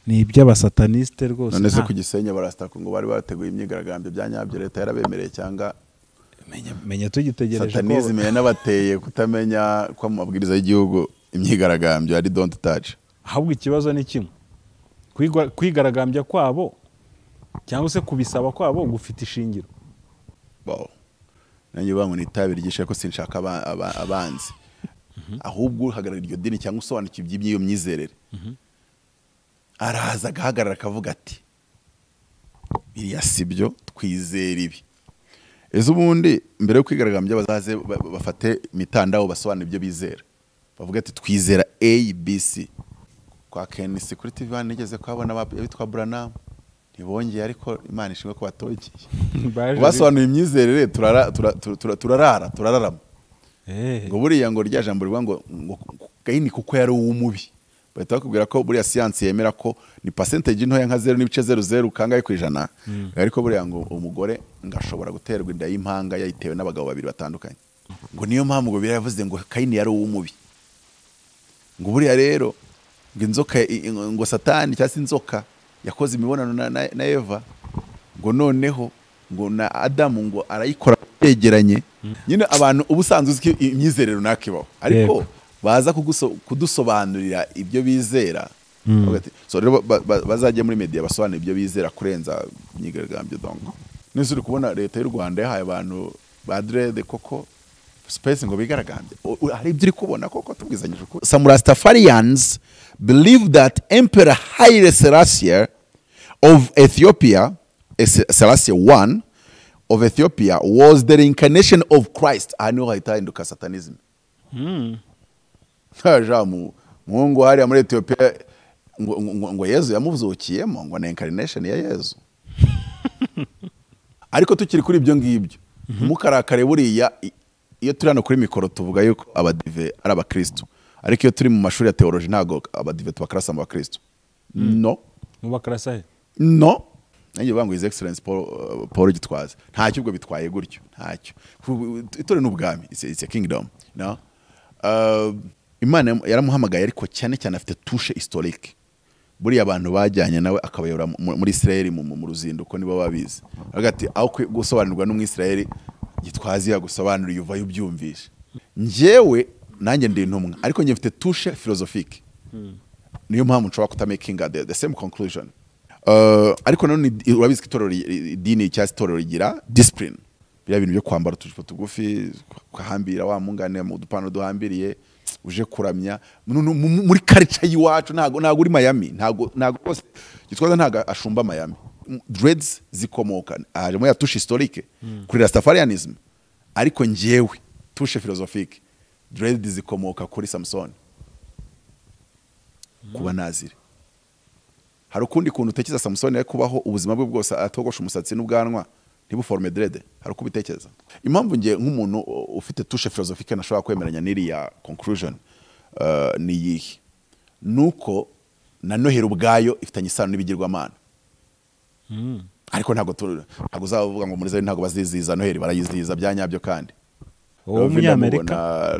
ni iby'abasataniste rwose. None se ku Gisenyi ABARASITA ngo bari bateguye imyigaragambyo byanyabyo leta yarabemereye cyangwa menya tugitegereje ko satanisme yanabateye kutamenya kwa mabwiriza y'igihugu imyigaragambyo ari don't touch. Ahubwo ikibazo ni kimwe, kwigaragambya kwabo cyangwa se kubisaba kwabo gufite ishingiro. Nanjye bangu nitabe rigisha ko sinshaka abanzi, ahubwo hagarara iryo dini cyangwa usobanukiye iby'iyo myizerere. Araza agahagarara akavuga ati biriya sibyo, twizera ibi. Ezo ubundi mbere yo kwigaragambya bazaze bafate mitandao basobanura ibyo bizera, bavuga ati twizera ABC. Kwa Ken Security Van nigeze kwabona bitwa Branham ntibongeye, ariko Imana ishimwe ko batogeye basobanuye imyizerere turararama. Ngo buriya ngo rya jambo rivuga ngo Kayini kuko yari uw'umubi, bahita bakubwira ko buriya siyansi yemera ko ni percentage ntoya nka 0.00 kangahe kwijana, ariko buriya ngo umugore ngashobora guterwa inda y'impanga yayitewe n'abagabo babiri batandukanye. Ngo niyo mpamvu ngo biravuze ngo Kayini yari uw'umubi. Ngo buriya rero ngo inzoka ngo Satani cyangwa se inzoka yakoze imibonano na Eva, ngo noneho ngo na Adamu ngo arayikora yegeranye. Nyine abantu ubusanzwe uzi imyizerere runaka ibaho, ariko baza kudusobanurira ibyo bizera. So rero bazajya muri media basobanura ibyo bizera kurenza imyigaragambyo. Donc nese uri kubona leta y'u Rwanda yahaye abantu badrede koko space ngo bigaragambye, hari ibyo uri kubona koko tubwizanyije ko some Rastafarians believe that Emperor Haile Selassie of Ethiopia, Selassie I of Ethiopia, was the reincarnation of Christ. Ano haita induka satanism. Jamu Mungu hari muri Ethiopia ngo Yesu yamuvuzukiyemo ngo na incarnation ya Yesu. Ariko tukiri kuri ibyo ngibyo mukarakare buriya iyo turi hano kuri mikoro tuvuga yuko Abadive ari Abakristu, ariko iyo turi mu mashuri ya theology ntago Abadive tubakarasa mu Bakristu. No mu bakarasa he? No, nanjye bangu his excellence Paul Gitwaza ntacyo ubwo bitwaye gutyo, ntacyo itore n'ubwami, it's a kingdom, no. Imana yaramuhamagaye ariko cyane cyane afite touche historique. Buriya abantu bajyanye nawe akabayora muri Israel mu ruzinduko nibo babizi, hagati aho gusobanurwa n'umwisraeli Gitwaza yagusobanura yuva yubyumvisha. Njyewe nanjye ndi intumwa, ariko njye mfite touche philosophique. Niyo mpamvu nshobora kutamakinga the same conclusion. Ariko none urabizi itorero idini cyangwa itorero rigira discipline. Biriya bintu byo kwambara utujipo tugufi, kwahambira wa mungane mu dupano duhambiriye uje kuramya muri culture yiwacu. Ntago uri Miami, ntago rwose Gitwaza ntago ashumba Miami. Dreads zikomoka hajemo ya touche historique kuri Rastafarianism, ariko njyewe touche philosophique dreads zikomoka kuri Samson kuba nazire. Hari ukundi kuntu utekereza Samson yari kubaho ubuzima bwe bwose atogosha umusatsi n'ubwanwa ntibuforme dread, hari kubitekereza. Impamvu ngiye nk'umuntu ufite touche philosophique nashobora kwemeranya n'iri ya conclusion ni yihe, nuko na Noheri ubwayo ifitanye isano n'ibigirwamana. Ariko ntago uzavuga ngo muri Israel ntago baziziza Noheri, barayiziza byanyabyo kandi Umunyamerika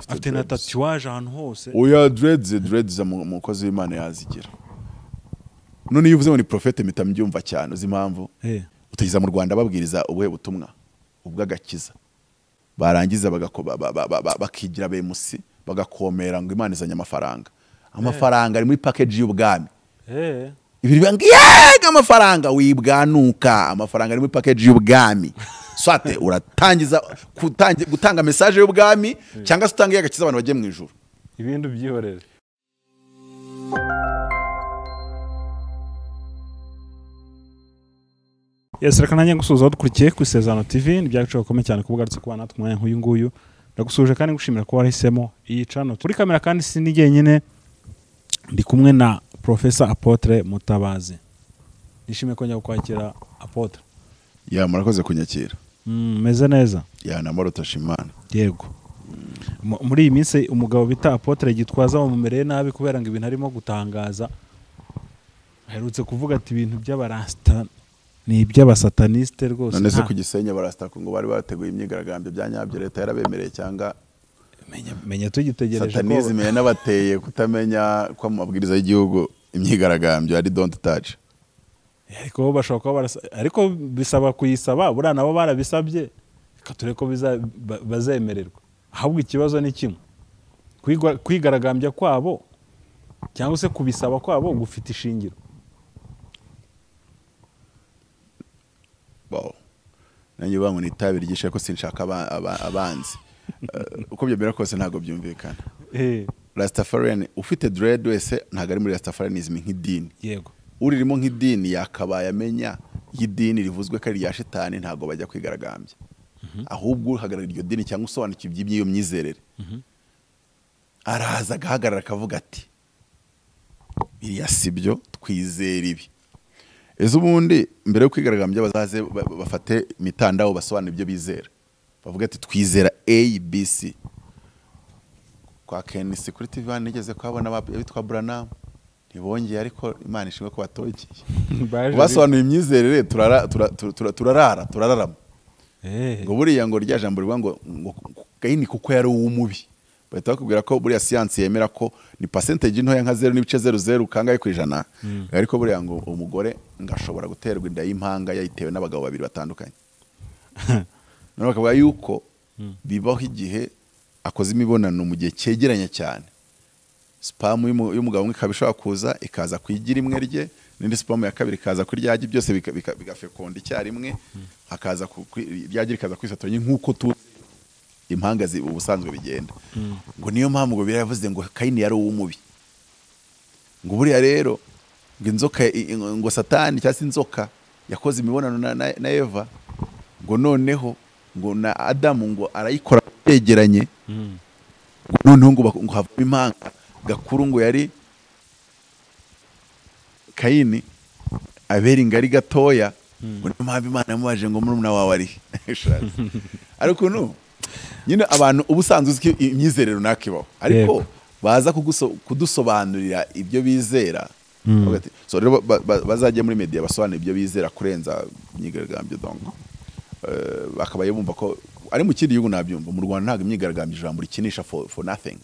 afite na tatouage ahantu hose. Oya dreads umukozi w'Imana yazigira. None iyo uvuze ngo ni prophete mpita mbyumva cyane. Uzi impamvu? Utegiza mu Rwanda babwiriza ubuhe butumwa ubw'agakiza, barangiza bakigira bemusi bagakomera ngo Imana izanye amafaranga ari muri package y'ubwami. Ibiri bangi yega amafaranga wibwanuka, amafaranga ari muri package y'ubwami. Swate uratangiza gutanga message y'ubwami cyangwa se utanga y'agakiza abantu bagiye mu ijuru. Ibintu byihorere. Yes, reka nanjye ngusuza dukurikiye ku ISEZERANO TV. Nibyacu bakomeye cyane kubugarutse kuba natwe mwanya nk'uyu nguyu. Ndagusuje kandi ngushimira ko wahisemo iyi channel. Kuri kamera kandi sinige nyine ndi kumwe na Professor Apotre Mutabazi. Nishimiye ko njya kwakira Apotre. Ya murakoze kunyakira. Meze neza. Ya namoro tashimana. Yego. Muri iyi minsi umugabo bita Apotre Gitwaza bamumereye nabi kubera ngo ibintu arimo gutangaza. Aherutse kuvuga ati ibintu by'abarasta ni iby'abasataniste rwose. None se ku Gisenyi ABARASITA ngo bari bateguye imyigaragambyo byanyabyo leta yarabemereye cyangwa menya tugitegereje ko satanisme yanabateye kutamenya kwa mabwiriza y'igihugu imyigaragambyo ari don't touch. ariko bashobora kuba ariko bisaba kuyisaba buriya nabo barabisabye kature ko bazemererwa. Ahubwo ikibazo ni kimwe, kwigaragambya kwabo cyangwa se kubisaba kwabo gufite ishingiro. Nanjye bangu nitabe rigisha ko sinshaka abanzi. Uko byemera kose ntago byumvikana. Rastafarian ufite dread wese ntago ari muri Rastafarianism nk'idini. Yego. Uririmo nk'idini yakabaye amenya y'idini rivuzwe ko ari rya shitani ntago bajya kwigaragambya. Ahubwo hagarara iryo dini cyangwa usobanukira iby'iyo myizerere. Araza agahagarara akavuga ati biriya sibyo twizera ibi. Ezo ubundi mbere yo kwigaragambya bazaze bafate mitandao basobanura ibyo bizera. Bavuga ati twizera ABC. Kwa Ken Security Van nigeze kwabona bitwa Branham ntibongeye ariko Imana ishimwe ko batogeye. Basobanura imyizerere turararama. Ngo buriya ngo rya jambo rivuga ngo kandi kuko yari uwumubi. Bahita bakubwira ko buriya siyansi yemera ko ni percentage ntoya nka 0.00 kangahe ku ijana, ariko buriya ngo umugore ngashobora guterwa inda y'impanga yayitewe n'abagabo babiri batandukanye. None bakavuga yuko bibaho igihe akoze imibonano mu gihe cyegeranye cyane, spam y'umugabo umwe kabishobora kuza ikaza kwigira imwe rye, n'indi spam ya kabiri ikaza kuryaje, byose bigafekonda icyarimwe, hakaza ryagira ikaza kwisatoranya nk'uko tu impanga ubusanzwe bigenda. Ngo niyo mpamvu ngo biravuze ngo Kayini yari uwumubi. Ngo buriya rero ngo inzoka ngo Satani cyangwa se inzoka yakoze imibonano na Eva, ngo noneho ngo na Adamu ngo arayikora yegeranye, noneho ngo hava impanga gakuru ngo yari Kayini, Abeli ngari gatoya. Ngo niyo mpamvu Imana yamubaje ngo murumuna wawe ari ariko no nyine abantu ubusanzwe uzi imyizerero nakibaho, ariko baza kudusobanurira ibyo bizera. So rero bazajya muri media basobanura ibyo bizera kurenza imyigaragambyo. Donc bakabaye bumva ko ari mu kindi gihugu nabyumva. Mu Rwanda ntabwo imyigaragambyo ijambo rikinisha for nothing.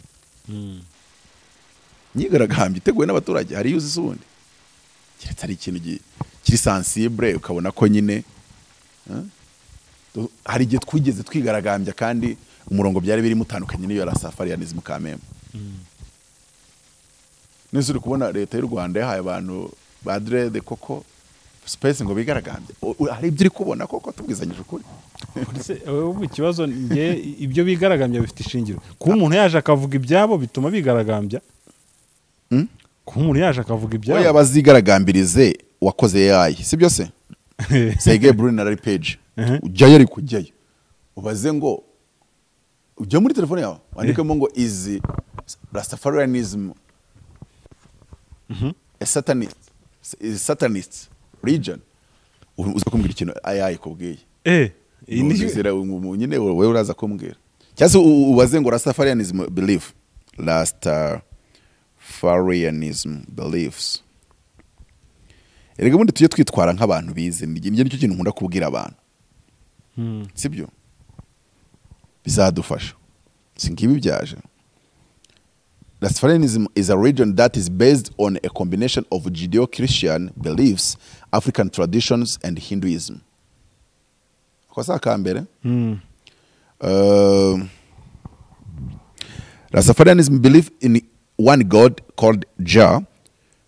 Imyigaragambyo iteguwe n'abaturage hari yuzi subundi kiretse ari ikintu kiri sensible, ukabona ko nyine hari igihe twigeze twigaragambya kandi umurongo byari biri mutandukanye n'iyo Rastafarianism kameme. Nese uri kubona leta y'u Rwanda yahaye abantu ba dread koko space ngo bigaragambye. Hari ibyo uri kubona koko tubwizanyije ukuri. Ubu ikibazo nge ibyo bigaragambya bifite ishingiro. Kuba umuntu yaje akavuga ibyabo bituma bigaragambya. Kuba umuntu yaje akavuga ibyabo. Oya bazigaragambirize wakoze AI si byose. Sege Bruno na page. Ujyayo ariko ujyayo ubaze ngo ujya muri telefone yawe wandikemo ngo is Rastafarianism a satanist region, uza kumbwira ikintu AI kubwiye inizera nyine wewe uraza kumbwira cyase ubaze ngo Rastafarianism belief beliefs. Erega bundi tujye twitwara nk'abantu bize, ngiye nicyo kintu nkunda kubwira abantu. Sibyo bizadufasha singibi byaje. Rastafarianism is a religion that is based on a combination of Judeo-Christian beliefs, African traditions and Hinduism. Kosa kambere Rastafarianism believe in one God called Jah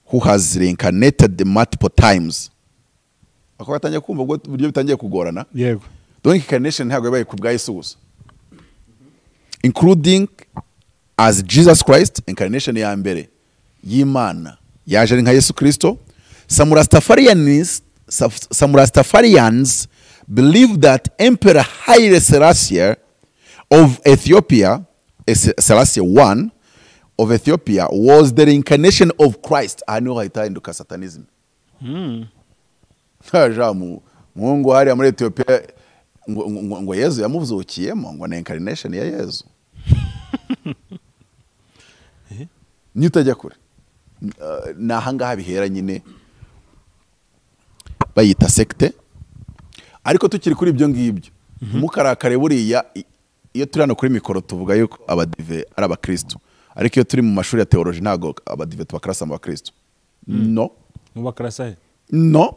who has reincarnated multiple times. Akwatangiye kumva ubwo buryo bitangiye kugorana. Yego. Donc incarnation ntabwo yabaye ku bwa Yesu gusa, including as Jesus Christ. Incarnation ya mbere y'Imana yaje ari nka Yesu Kristo. Some Rastafarians believe that Emperor Haile Selassie of Ethiopia, Selassie I of Ethiopia, was the reincarnation of Christ. Ano haitahinduka satanism. Mungu hari muri Ethiopia ngo Yesu yamuvuzukiyemo ngo na incarnation ya Yesu. Nitajya kure nahangaha bihera nyine bayita secte, ariko tukiri kuri ibyo ngibyo mukarakare buriya iyo turi hano kuri mikoro tuvuga yuko Abadive ari Abakristu, ariko iyo turi mu mashuri ya theology ntago Abadive tubakarasa mu Abakristu. no mu bakarasa he no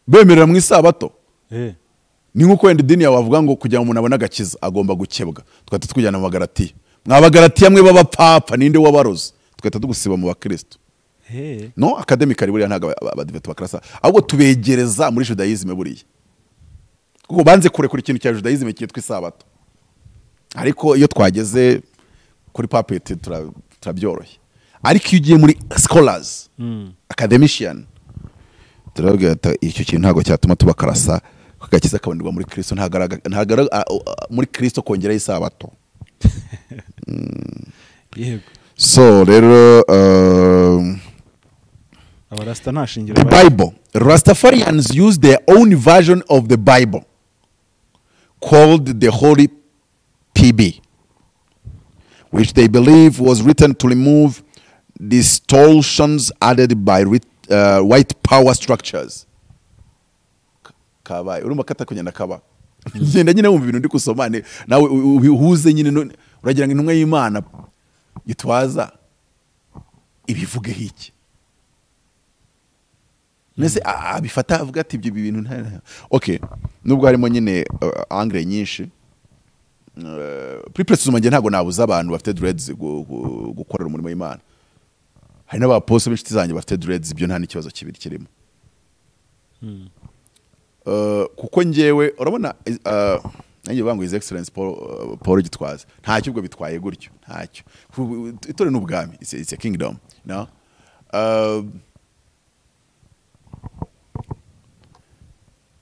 bemerera mu isabato eh ni nkuko wenda idini yawe bavuga ngo kugira ngo umuntu abone agakiza agomba gukebwa twahita tujyana mu bagaratiya mwabagaratiya mwe b'abapapa ninde wabaroze twahita tugusiba mu bakristo no academically buriya ntago abadive tubakarasa ahubwo tubegereza muri judaisme buriya kuko banze kurekura ikintu cya judaisme cyitwa isabato ariko iyo twageze kuri papete turabyoroshye ariko iyo ugiye muri scholars academician turavuga icyo kintu ntago cyatuma tubakarasa kugakiza kabanirwa muri Kristo ntago muri Kristo kongera isabato yego so rero abarasta ntashingiro the Bible Rastafarians use their own version of the Bible called the Holy PB, which they believe was written to remove distortions added by white power structures. Kabaye urumva kata kunyana kaba ngenda nyine wumva ibintu ndi kusomane nawe uhuze nyine uragira ngo intumwa y'Imana gitwaza ibivuge hiki nese abifata avuga ati ibyo bintu nta okay nubwo harimo nyine angle nyinshi precisement nge ntago nabuza abantu bafite dreads gukorera umurimo w'Imana hari n'abaposto b'inshuti zanjye bafite dreads ibyo nta n'ikibazo kibiri kirimo kuko ngewe urabona nanjye bango his excellence Paul Gitwaza ntacyo ubwo bitwaye gutyo ntacyo itore n'ubwami it's a kingdom no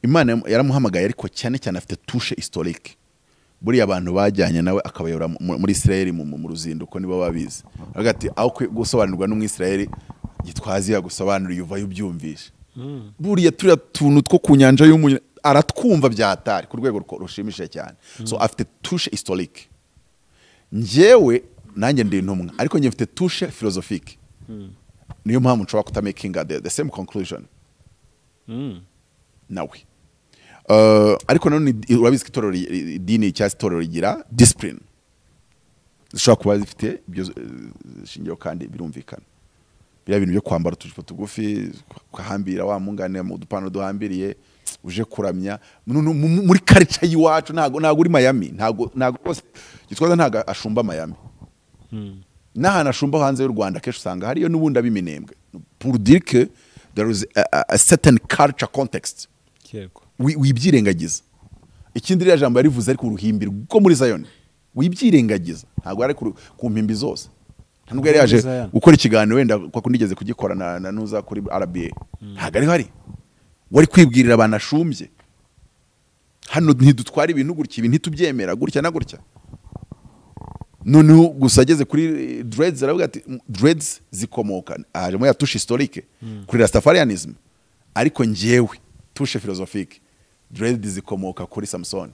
Imana yaramuhamagaye ariko cyane cyane afite touche historique buri abantu bajyanye nawe akabayora muri Israel mu ruzinduko nibo babizi agati aho gusobanurwa n'umwisraeli Gitwazi yagusobanura yuvayo byumvisha buriya turi tuntu two kunyanja y'umunyu aratwumva byatari ku rwego rushimishije cyane so afite touche historique njewe nanjye ndi intumwa ariko nje mfite touche philosophique niyo mpamvu nshobora kutamakinga the same conclusion nawe ariko none urabizi itorero idini cyangwa itorero rigira discipline zishobora kuba zifite ibyo shingiro kandi birumvikana bya bintu byo kwambara utujipo tugufi kwahambira wa mungane mu dupano duhambiriye uje kuramya muri culture yiwacu ntago uri Miami ntago rwose Gitwaza ntago ashumba Miami n'ahantu ashumba hanze y'u Rwanda kesho usanga hariyo n'ubundi abiminembwe pour dire que there is a certain culture context wibyirengagiza ikindi rya jambo yarivuze ariko uruhimbi rwo muri Zion wibyirengagiza ntago ari ku mpimbi zose ntabwo yari yaje gukora ikiganiro wenda kwa kundigeze kugikora na nuza kuri RBA ntago ari hari wari kwibwirira abantu ashumbye hano ntidutwara ibintu gutya ibintu ntitubyemera gutya na gutya none gusa ageze kuri dreads aravuga ati dreads zikomoka ajemo ya touche historique kuri Rastafarianism ariko njewe touche philosophique dreads zikomoka kuri Samson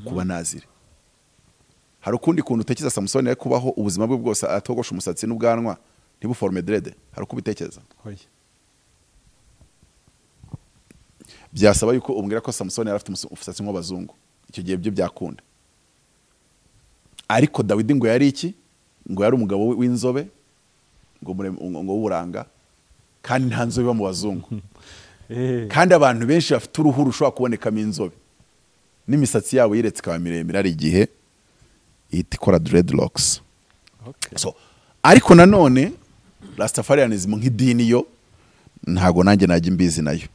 kuba nazire hari ukundi kuntu utekereza Samson yari kubaho ubuzima bwe bwose atogosha umusatsi n'ubwanwa ntibuforme dread hari ukubitekereza byasaba yuko umbwira ko Samson yari afite umusatsi nk'abazungu icyo gihe byo byakunda ariko Dawidi ngo yari iki ngo yari umugabo w'inzobe ngo w'uburanga kandi nta nzobe ba mu bazungu kandi abantu benshi bafite uruhu rushobora kubonekamo inzobe n'imisatsi yabo yiretse ikaba miremire ari igihe ihita ikora dreadlocks so ariko nanone Rastafarianism nk'idini yo ntago nanjye najya imbizi nayo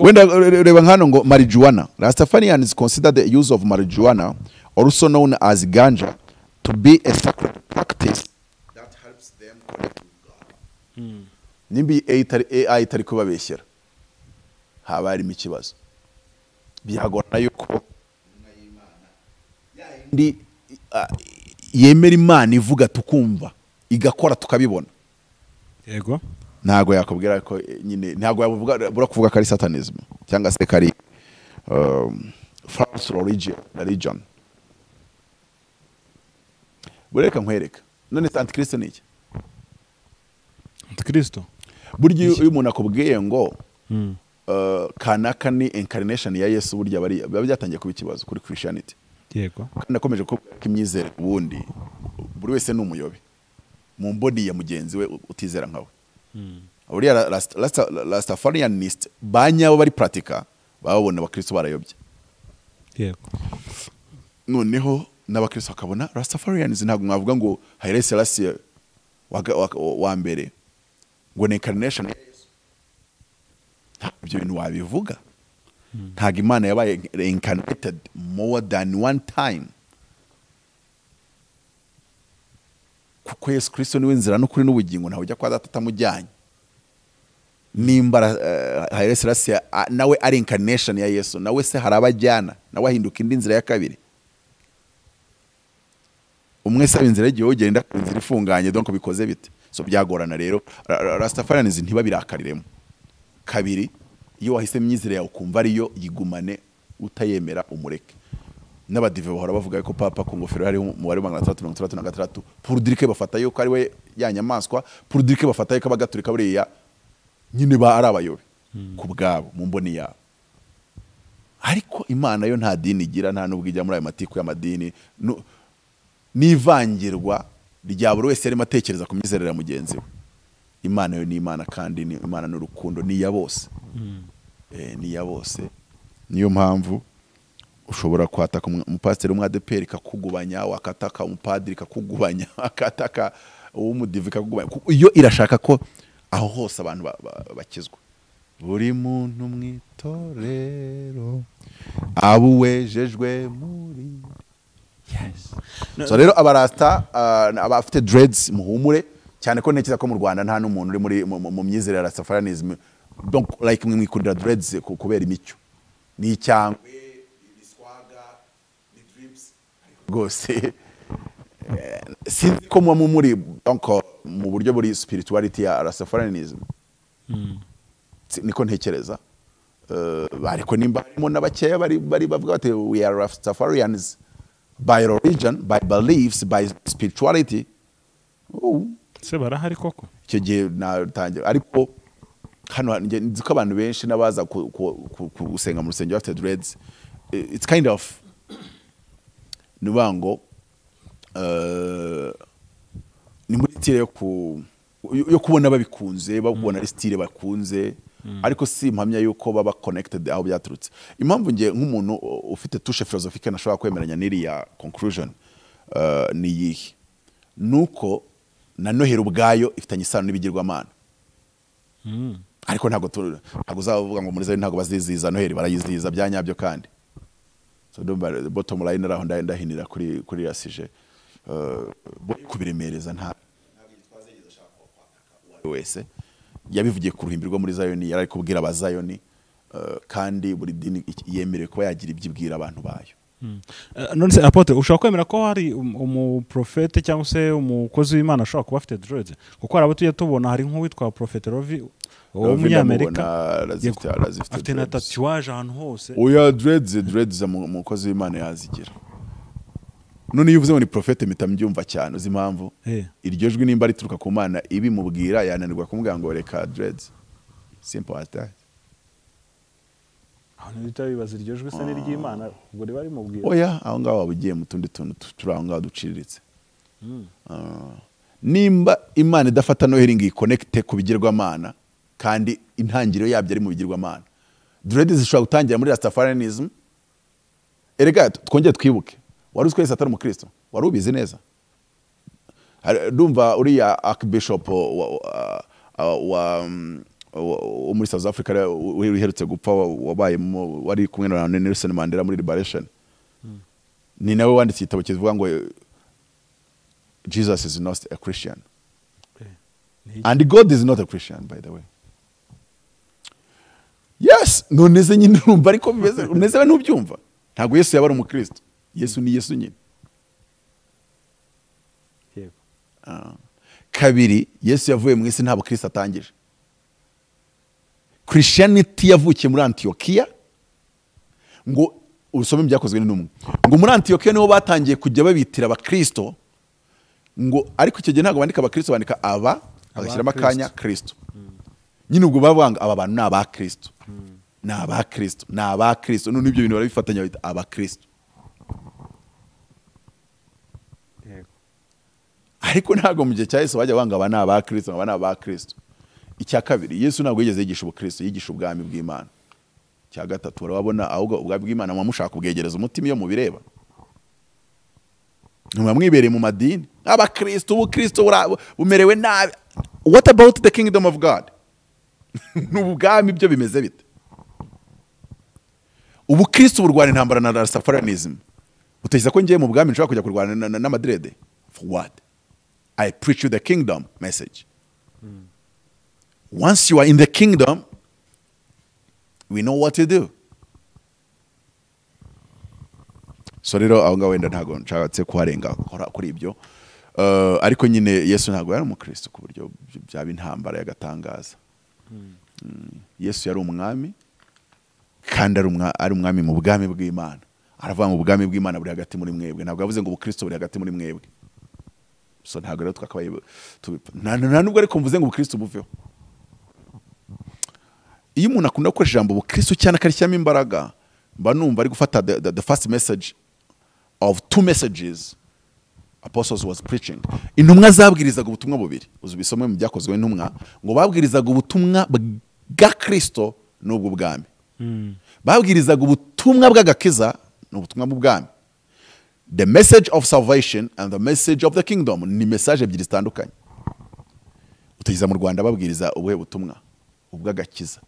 wenda reba nkano ngo marijuana Rastafarians consider the use of marijuana also known as ganja to be a sacred practice that helps them connect with God nimbi AI itari kubabeshyera haba harimo ikibazo byagorana yuko ndi yemera Imana ivuga tukumva igakora tukabibona yego ntago yakubwira ko nyine ntago yavuga burakuvuga kari satanism cyangwa se kari false religion bureka nkwereka none antikristo ni iki antikristo buryo uyu umuntu akubwiye ngo kanaka ni incarnation ya Yesu burya bari byatangiye kuba ikibazo kuri Christianity yego kandi akomeje ko imyizere ubundi buri wese n'umuyobe mu mboni ya mugenzi we utizera nkawe. Uriya Rastafarianist banyabo bari pratika babona abakristo barayobye. Yego. Noneho n'abakristo bakabona Rastafarianism ntabwo mwavuga ngo Haile Selassie wa mbere ngo ni incarnation ya Yesu. Ibyo bintu wabivuga. Ntabwo Imana yabaye reincarnated more than one time. Kuko Yesu Kristo niwe nzira n'ukuri n'ubugingo, ntawe ujya kwa Data atamujyanye. Nimba Haile Selassie nawe ari incarnation ya Yesu, nawe se harabajyana, nawe ahinduka indi nzira ya kabiri. Umwe saba inzira igihe ugenda inzira ifunganye, donc bikoze bite? So byagorana rero. Rastafarianism ntibabirakariremo. Kabiri, iyo wahise myizire yawe ukumva ariyo yigumane, utayemera umureke. N'abadive bahora bavuga ko papa ku ngofero hari umubare wa 336 pour dire que bafata yuko ari we yanyamaswa, pour dire que bafata yuko abagatulika buriya nyine ba ari abayobe ku bwabo mu mboni yabo. Ariko Imana yo nta dini igira, nta nubwo ijya muri ayo matiku y'amadini, n'ivangirwa rya buri wese yarimo atekereza ku myizerere ya mugenzi we. Imana yo ni Imana, kandi ni Imana n'urukundo, ni ya bose. Ni ya bose. Niyo mpamvu ushobora kwataka umupasiteri w'umwadeperi kakugubanya, wakataka umupadiri kakugubanya, akataka uw'umudive kakugubanya. Iyo irashaka ko aho hose abantu bakizwa. Buri muntu mwitorero abuwejejwe muri. Yes. So rero abarasta abafite dreads muhumure cyane ko ntekereza ko mu Rwanda nta n'umuntu uri muri mu myizerere ya Rastafarianism, donc like mwikundira dreads kubera imicyo. Ni cyangwa gose sinzi ko muri donc mu buryo buri spirituality ya Rastafarianism. Niko ntekereza. Ariko nimba harimo n'abakeya bari bavuga bati we are Rastafarians by religion, by beliefs, by spirituality. Se barahari koko. Icyo gihe natangiye, ariko hano nzi ko abantu benshi nabaza gusenga mu rusengero bafite dreads. It's kind of nubango ni muri style yo kubona babikunze, babona ari style bakunze, ariko si impamya yuko baba connected aho byaturutse. Impamvu nge nk'umuntu ufite touche philosophique nashobora kwemeranya n'iriya conclusion ni yihe, nuko na Noheri ubwayo ifitanye isano n'ibigirwamana. Ariko ntago uzavuga ngo muri Zayoni ntago baziziza Noheri, barayiziza byanyabyo kandi. So the bottom line aho ndahinira kuri yasije kubiremereza nta twazegeza shaka kwataka wese yabivugiye ku ruhimbirwa muri Zayoni, yari kubwira abazayoni, kandi buri dini yemerewe kuba yagira ibyibwira abantu bayo. None se apote ushaka kwemera ko hari umuprofete cyangwa se umukozi w'Imana ashobora kuba afite dreads? Kuko hari abo tujye tubona, hari nk'uwitwa Prophet Rovi w'umunyamerika afite na tatouage ahantu hose. Oya, dreads umukozi w'Imana yazigira. None iyo uvuze ngo ni profete mpita mbyumva cyane, uzi impamvu? Iryo jwi nimba rituruka ku Mana ibimubwira yananirwa kumubwira ngo reka dreads. Simple as that. Aho nitabibaza iryo jwi se n'iry'Imana ubwo riba rimubwira. Oya, aho ngaho wabugiye mu tundi tuntu turaho ngaho duciriritse. Nimba Imana idafata Noheri ngo iconnecte ku bigirwamana, kandi intangiriro yabyo ari mu bigirwamana, dreads zishobora gutangira muri Rastafarianism. Erega twongeye twibuke, wari uzi ko Yesu atari umukristo? Wari ubizi neza? Ndumva uriya Archbishop wa muri South Africa uherutse gupfa, wabaye wari kumwe na Nelson Mandela muri Liberation, ni nawe wanditse igitabo kivuga ngo Jesus is not a Christian. And God is not a Christian, by the way. Yes, noneze nyine urumva ariko bimeze, uneze ntubyumva. Ntabwo Yesu yaba ari umukristo. Yesu ni Yesu nyine. Kabiri, Yesu yavuye mu isi nta bukristo atangije. Christianity yavukiye muri Antiokia, ngo usome byakozwe n'intumwa, ngo muri Antiokia niho batangiye kujya babitira abakristo, ngo ariko icyo gihe ntabwo bandika abakristo, bandika aba agashyiramo akanya Kristo. Nyine ubwo babanga aba bantu ni abakristo, ni abakristo, ni abakristo. None ibyo bintu barabifatanya bita abakristo. ariko ntabwo mu gihe cya Yesu bajya banga aba ni abakristo aba ni abakristo. Icya kabiri, Yesu ntabwo yigeze yigisha ubukristo, yigisha ubwami bw'Imana. Icya gatatu, urabona ahubwo ubwami bw'Imana mushaka kubwegereza umutima iyo mubireba. Mwamwibereye mu madini abakristo, ubukristo bumerewe nabi. What about the kingdom of God? N'ubwami byo bimeze bite? Ubukristo burwana intambara na Rastafarianism. Uteza ko ngiye mu bwami nshobora kujya kurwana na Madrid? For what? I preach you the kingdom message. Once you are in the kingdom, we know what to do. So rero aho ngaho wenda ntago nshatse kuharenga kuri ibyo. Ariko nyine Yesu ntago yari umukristo ku buryo byaba intambara y'agatangaza. Yesu yari umwami kandi ari umwami mu bwami bw'Imana. Aravuga ngo ubwami bw'Imana buri hagati muri mwebwe. Ntabwo yavuze ngo ubukristo buri hagati muri mwebwe. So ntabwo rero twakabaye nta nubwo ariko mvuze ngo ubukristo buveho. Iyo umuntu akunda gukoresha ijambo ubukristo cyane akarishyiramo imbaraga, mba numva ari gufata the first message of two messages apostles was preaching. Intumwa zabwirizaga ubutumwa bubiri. Uzubisome mu byakozwe n'intumwa ngo babwirizaga ubutumwa bwa Kristo n'ubwo bwami. Babwirizaga ubutumwa bw'agakiza n'ubutumwa bw'ubwami. The message of salvation and the message of the kingdom ni message ebyiri zitandukanye. Utegiza mu Rwanda babwiriza ubuhe butumwa? Ubw'agakiza.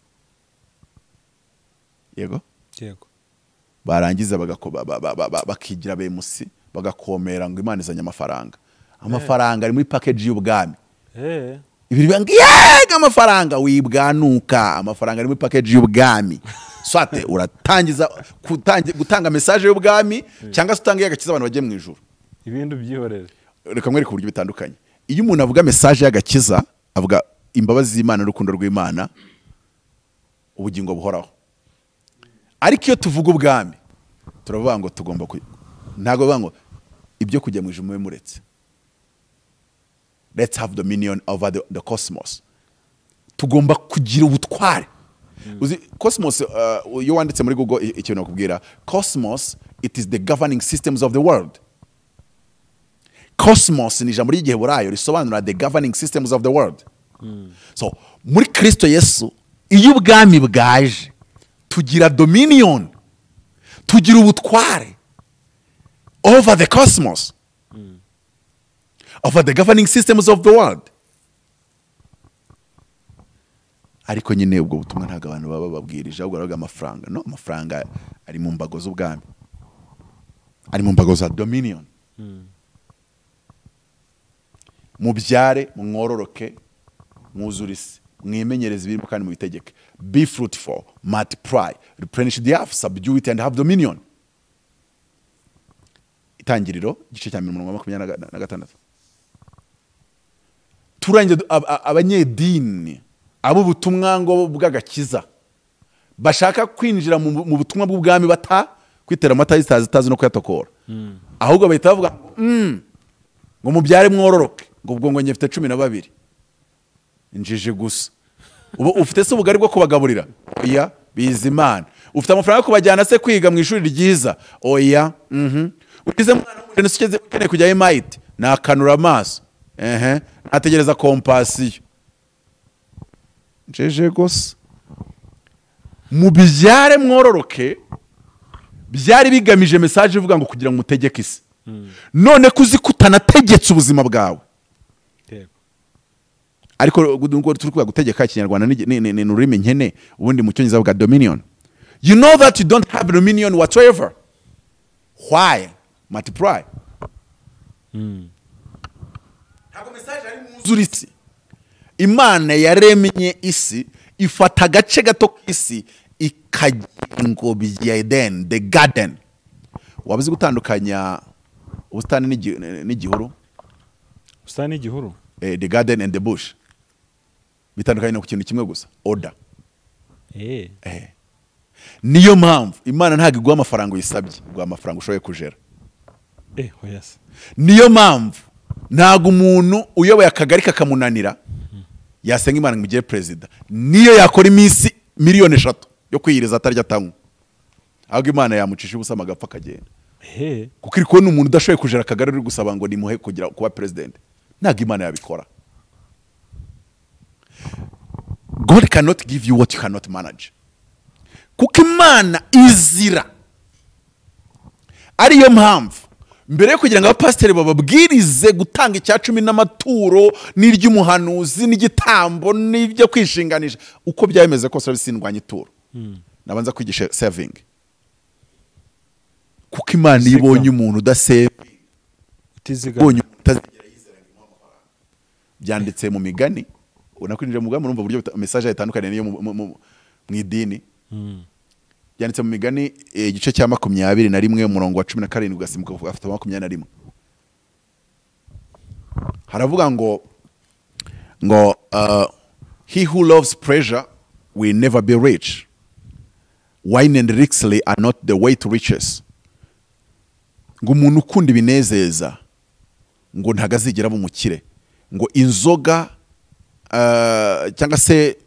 Yego? Yego. Barangiza bakigira bemusi bagakomera ngo Imana izanye amafaranga. Amafaranga ari muri package y'ubwami. Ibiri banga yega amafaranga wibwanuka, amafaranga ari muri package y'ubwami. Swate uratangiza gutanga message y'ubwami cyangwa se utanga y'agakiza abantu bagiye mu ijuru. Ibintu byihorere. Reka mwereke uburyo bitandukanye. Iyo umuntu avuga message y'agakiza, avuga imbabazi z'Imana n'urukundo rw'Imana, ubugingo buhoraho. Ariko iyo tuvuga ubwami, turavuga ngo tugomba ntago bavuga ngo ibyo kujya mu ijuru muretse. Let's have dominion over the cosmos. Tugomba kugira ubutware. Uzi cosmos iyo wanditse muri Google ikintu nakubwira, cosmos it is the governing systems of the world. Cosmos ni ijambo ry'Igiheburayo risobanura the governing systems of the world. So muri Kristo Yesu iyo ubwami bwaje tugira dominion, tugira ubutware over the cosmos, over the governing systems of the world. Ariko nyine ubwo butumwa ntago abantu baba babwirije, ahubwo baravuga amafaranga. No, amafaranga ari mu mbago z'ubwami, ari mu mbago za dominion. Mubyare, mwororoke, mwuzurisi, mwimenyereze ibirimo kandi mubitegeke. Be fruitful, multiply, replenish the earth, subdue it and have dominion. Itangiriro igice cya 26. Turangije abanyedini abo butumwa ngo bw'agakiza bashaka kwinjira mu butumwa bw'ubwami bata kwitera amata y'itazi no kuyatokora. Ahubwo bahita bavuga ngo mubyare mwororoke, ngo ubwo ngo nyefite 12 injije gusa. Ubu ufite se ubugari bwo kubagaburira? Oya, Bizimana. Ufite amafaranga yo kubajyana se kwiga mu ishuri ryiza? Oya. Ukize mwana w'umujene ukeze ukeneye kujya MIT, nakanura amaso. Nategereza kompasiyo. Njeje gusa. Mubyare mwororoke byari bigamije message ivuga ngo kugira ngo mutegeke isi. None kuzikutana tegetse ubuzima bwawe. Ariko ngo turi kuvuga gutegeka Ikinyarwanda ni ururimi nkene, ubundi mu Cyongereza bavuga dominion. You know that you don't have dominion whatsoever. Why? Multiply. Ntabwo message ari muzurisi. Imana yaremye isi, ifata agace gato k'isi ikagira ingobyi ya Eden, the garden. Wabizi gutandukanya ubustani n'igihuru? Ubustani n'igihuru? The garden and the bush. Bitandukanye ku kintu kimwe gusa, order. Niyo mpamvu Imana ntago iguha amafaranga uyisabye, iguha amafaranga ushoboye kujera. Yes. Niyo mpamvu ntago umuntu uyoboye akagari kakamunanira yasenga Imana ngumugire president. Niyo yakora iminsi 3,000,000 yo kwiyiriza atarya tanywa. Ahubwo Imana yamucisha ubusama agapfa kagenda. Kuko iri kubona umuntu udashoboye kujera akagari uri gusaba ngo nimuhe kugira kuba president. ntabwo Imana yabikora. God cannot give you what you cannot manage. Kuko Imana izira. Ariyo mpamvu mbere yo kugira ngo abapasiteri bababwirize gutanga icya 10 n'amaturo n'iry'umuhanuzi n'igitambo n'ibyo kwishinganisha uko byameze ko bisindwanya ituro, nabanza kwigisha saving. Kuko Imana ibonye umuntu udasave utiziganya byanditse mu migani, unakwinjira mu mugani urumva buryo message yatandukanye niyo mu idini. Byanditse mu migani igice cya 21 umurongo wa 17 ugasimbuka afite 21. Haravuga ngo he who loves pleasure will never be rich. Wine and rixley are not the way to riches. Ngo umuntu ukunda ibinezeza ngo ntagazigera bumukire, ngo inzoga cyangwa se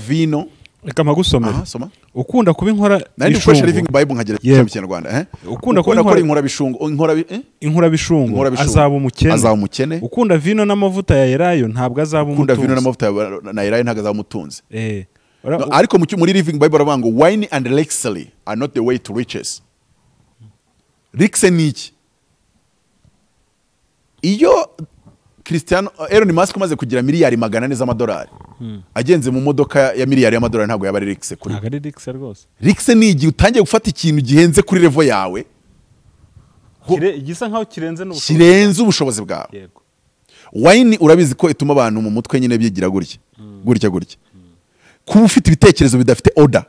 vino. Reka mpagusomera. Soma. Ukunda kuba inkora nandi ukoresha living bible nkagira mu Kinyarwanda. Ukunda kuba inkora bishungo, inkora bishungo azaba umukene. Ukunda vino n'amavuta ya elayo ntabwo azaba umutunzi. Ukunda vino n'amavuta na elayo ntabwo azaba umutunzi. Ariko muri living bible baravuga ngo wine and rixley are not the way to riches. Rixley ni iki? Iyo Cristiano Elon Musk umaze kugira miliyari 400 z'amadolari agenze mu modoka ya miliyari y'amadolari ntabwo yaba ari Rixley kuri. Ntabwo ari Rixley rwose. Rixley ni igihe utangiye gufata ikintu gihenze kuri level yawe, igisa nkaho kirenze ubushobozi bwawe. Yego. Wine urabizi ko ituma abantu mu mutwe nyine byigira gutya. Kuba ufite ibitekerezo bidafite order.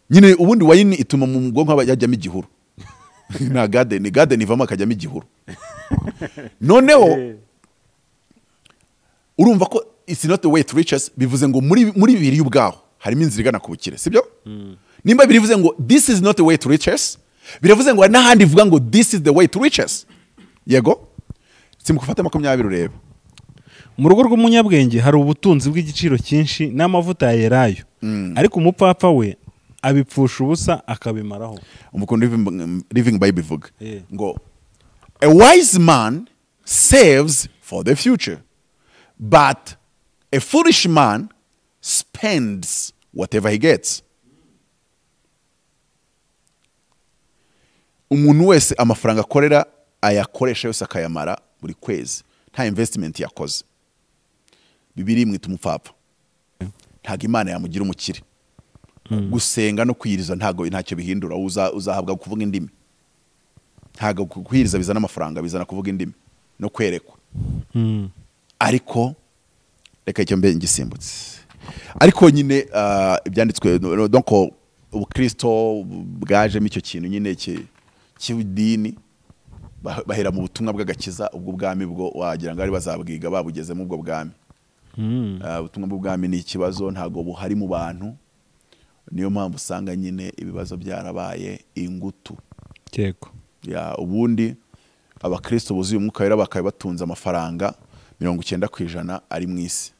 Nyine ubundi wine ituma mu bwonko yajyamo igihuru. Na garden ivamo akajyamo igihuru. Noneho urumva ko it's not the way to riches, bivuze ngo muri bibiri y'ubwaho harimo inzira igana ku bukire, sibyo? Nimba bivuze ngo this is not the way to riches, biravuze ngo n'ahandi ivuga ngo this is the way to riches. Yego simukufata 20 urebe. Mu rugo rw'umunyabwenge hari ubutunzi bw'igiciro cyinshi n'amavuta ya elayo, ariko umupfapfa we abipfusha ubusa akabimaraho. Umukondo living bible ivuga ngo a wise man saves for the future, but a foolish man spends whatever he gets. Umuntu wese amafaranga akorera ayakoresha yose akayamara buri kwezi, nta investment yakoze. Bibiri mwita umupfapfa. Ntago Imana yamugira umukire. Gusenga no kwiriza ntacyo bihindura, uzahabwa kuvuga indimi. Ntago kwiriza bizana amafaranga, bizana kuvuga indimi no kwerekwa. Ariko reka icyo mbe ngisimbutse. Ariko nyine ibyanditswe donc ubukristo bwaje icyo kintu nyine cy'idini bahera mu butumwa bw'agakiza, ubwo bwami bwo wagira ngo ari bazabwiga babugeze mu ubwo bwami. Ubutumwa bw'ubwami ni ikibazo, ntago buhari mu bantu. Niyo mpamvu usanga nyine ibibazo byarabaye ingutu. Yego. Ubundi abakristo buzuye umwuka wera bakaye batunze amafaranga 90% ari mu isi,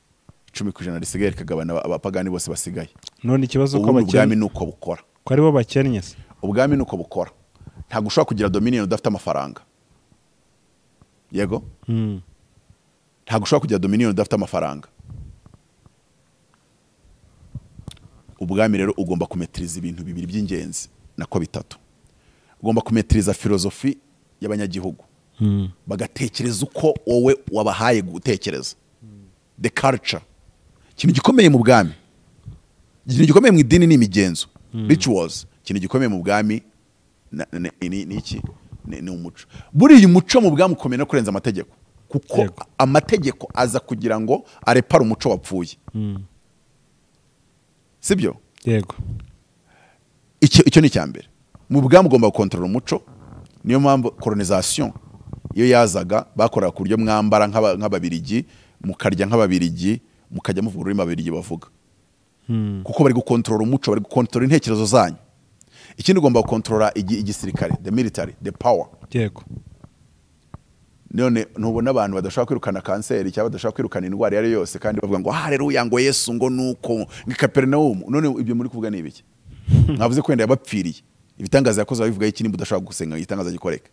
10% risigaye kagabana abapagani bose basigaye. None ikibazo ko ubwami nuko bukora, ko ari bo bakennye se. Ubwami nuko bukora, ntago ushobora kugira dominion udafite amafaranga. Yego. Ntago ushobora kugira dominion udafite amafaranga. Ubwami rero ugomba kumetriza ibintu bibiri by'ingenzi nako bitatu. Ugomba kumetriza filozofi y'abanyagihugu, bagatekereza uko wowe wabahaye gutekereza. The culture, ikintu gikomeye mu bwami, ikintu gikomeye mu idini ni imigenzo, rituals. Ikintu gikomeye mu bwami ni umuco. Buriya umuco mu bwami ukomeye no kurenza amategeko, kuko amategeko aza kugira ngo arepara umuco wapfuye. Sibyo? Yego. Icyo ni cyambere. Mu bwami ugomba gukontrola umuco. Niyo mpamvu colonization iyo yazaga bakoraga ku buryo mwambara nk'ababirigi, mukarya nk'ababirigi, mukajya muvuga ururimi ababirigi bavuga. Kuko bari gukontrola umuco, bari gukontrola intekerezo zanyu. Ikindi ugomba gukontrola igisirikare, the military, the power. Yego. None ntubona abantu badashaka kwirukana kanseri cyangwa badashaka kwirukana indwara yari yose kandi bavuga ngo haleluya ngo Yesu ngo nuko ni Capernaum. None ibyo muri kuvuga ni ibiki? Mwavuze ko yenda yabapfiriye. Ibitangaza yakoze babivuga iki nimba udashaka gusenga igitangaza gikoreka.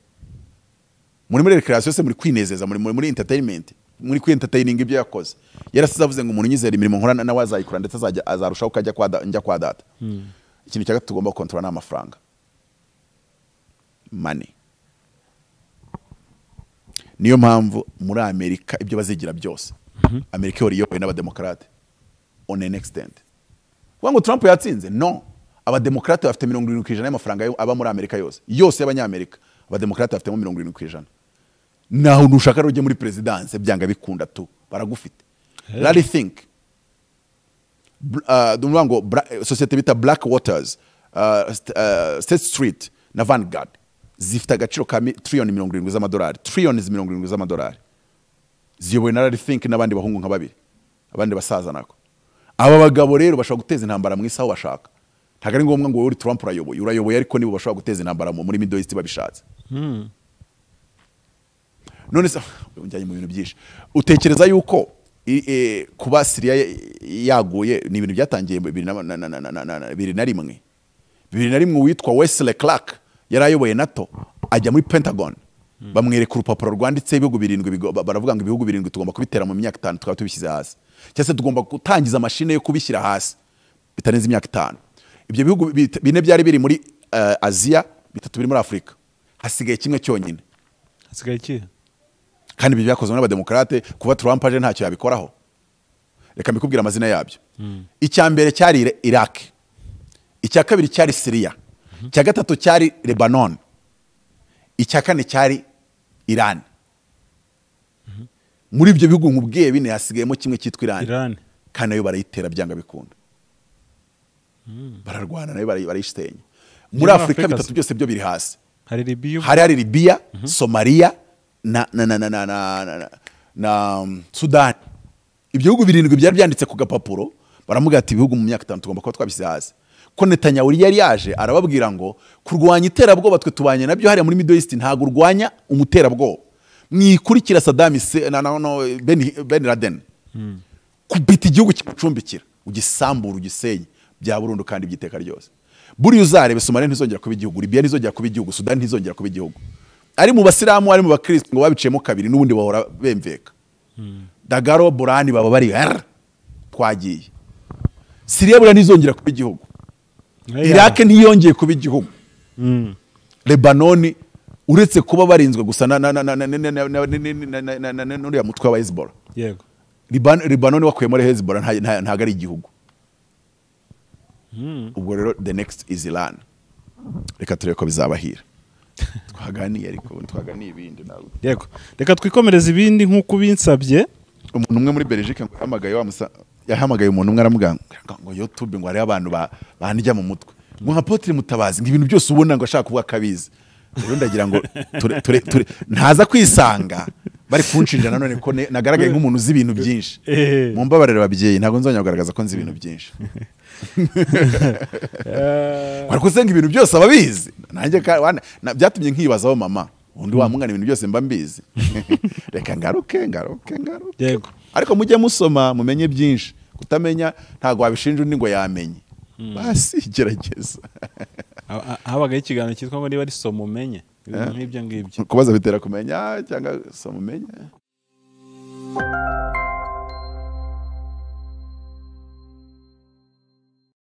muri recreation se muri kwinezeza muri entertainment muri entertaining ibyo yakoze yarasize avuze ngo umuntu nyizera imirimo nkora nawe azayikora ndetse azarushaho kujya kwa data. Ikintu cya gatatu tugomba kontrola n'amafaranga, money. Niyo mpamvu muri Amerika ibyo bazigira byose Amerika yoriyobowe n'abademokrate on an extent. Wango Trump yatsinze? No. Abademokrate bafite 70% y'amafaranga aba muri Amerika yose y'abanyamerika. Abademokrate bafite 70%. Naho nushaka roje muri presidence byanga bikunda tu baragufite. Really think. Dumwango societe bita Black Waters, State Street na Vanguard zifite agaciro ka $70 z'amadolari. $70 z'amadolari. Ziyobowe na Really think n'abandi bahungu nka babiri. Abandi basaza nako. Aba bagabo rero bashobora guteza intambara mu isaho bashaka. Ntago ari ngombwa ngo uri Trump urayoboye ariko nibo bashobora guteza intambara muri Middle East babishatse. None se unjanye mu bintu byinshi. Utekereza yuko kuba Syria yaguye ni ibintu byatangiye 2001 witwa Wesley Clark yarayoboye NATO ajya muri Pentagon. Bamwereka urupapuro rwanditse ibihugu 7 baravuga ngo ibihugu 7 tugomba kubitera mu myaka 5 tukaba tubishyize hasi. Cyase tugomba gutangiza mashine yo kubishyira hasi bitarenze imyaka 5. Ibyo bihugu bine byari biri muri Asia, 3 biri muri Afrika. Hasigaye kimwe cyonyine. Hasigaye iki? Kandi ibyo byakozwe n'abademokrate kuba Trump aje ntacyo yabikoraho. Reka mbikubwira amazina yabyo. Icya mbere cyari Iraq. Icya kabiri cyari Syria. Icya gatatu cyari Lebanon. Icya kane cyari Iran. Muri ibyo bihugu nkubwiye bine hasigayemo kimwe cyitwa Iran. Kandi nayo barayitera byanga bikunda. Bararwana nayo barayishtenya. Muri Afrika bitatu byose byo biri hasi. Hari Libya, Somalia na Sudan. Ibyo bihugu 7 byari byanditse ku gapapuro baramuga ati ibihugu mu myaka 5 tugomba kuba twabise hasi. Ko Netanyahu yari yaje arababwira ngo kurwanya iterabwoba twe tubanye nabyo hari muri Middle East ntago urwanya umuterabwoba. Mwikurikira Saddam Ben Laden. Kubita igihugu kimucumbikira ugisambura ugisenye bya burundu kandi byiteka ryose. Buri uzarebe Somalia ntizongera kuba igihugu, Libya ntizongera kuba igihugu, Sudan ntizongera kuba igihugu. Ari mu basilamu ari mu bakristo ngo babiciyemo kabiri n'ubundi bahora bemveka. Dagaro Burani baba bari twagiye. Syria bura ntizongera kuba igihugu. Iraq ntiyongeye kuba igihugu. Lebanon uretse kuba barinzwe gusa n'uriya mutwe wa Hezbollah. Yego. Lebanon wakuye muri Hezbollah ntago ari igihugu. Ubwo rero the next is Iran. Reka turebe ko bizabahira. Twaganiye ariko twaganiye ibindi nawe. Yego. Reka twikomereza ibindi nkuko binsabye. Umuntu umwe muri Belgique ngo yahamagaye umuntu umwe aramuga ngo YouTube ngo ari abantu bandijya mu mutwe. Ngo nka Apotre Mutabazi ngo ibintu byose ubona ngo ashaka kuvuga kabizi. Rero ndagira ngo ntaza kwisanga bari kunshinja nanone ko nagaragaye nk'umuntu uzi ibintu byinshi. Mu mbabarire babyeyi ntago nzongera kugaragaza ko nzi ibintu byinshi. Barakusenga ibintu byose ababizi. Nanjye byatumye nkibazaho mama. Undi wamungana ibintu byose mba mbizi. Reka ngaruke. Yego. Ariko mujye musoma mumenye byinshi. Kutamenya ntago wabishinja undi ngo yamenye. Basi gerageza. Habaga ikiganiro cyitwa ngo niba ari somo umenye. Nk'ibyo ngibyo. Kubaza bitera kumenya cyangwa somo umenye.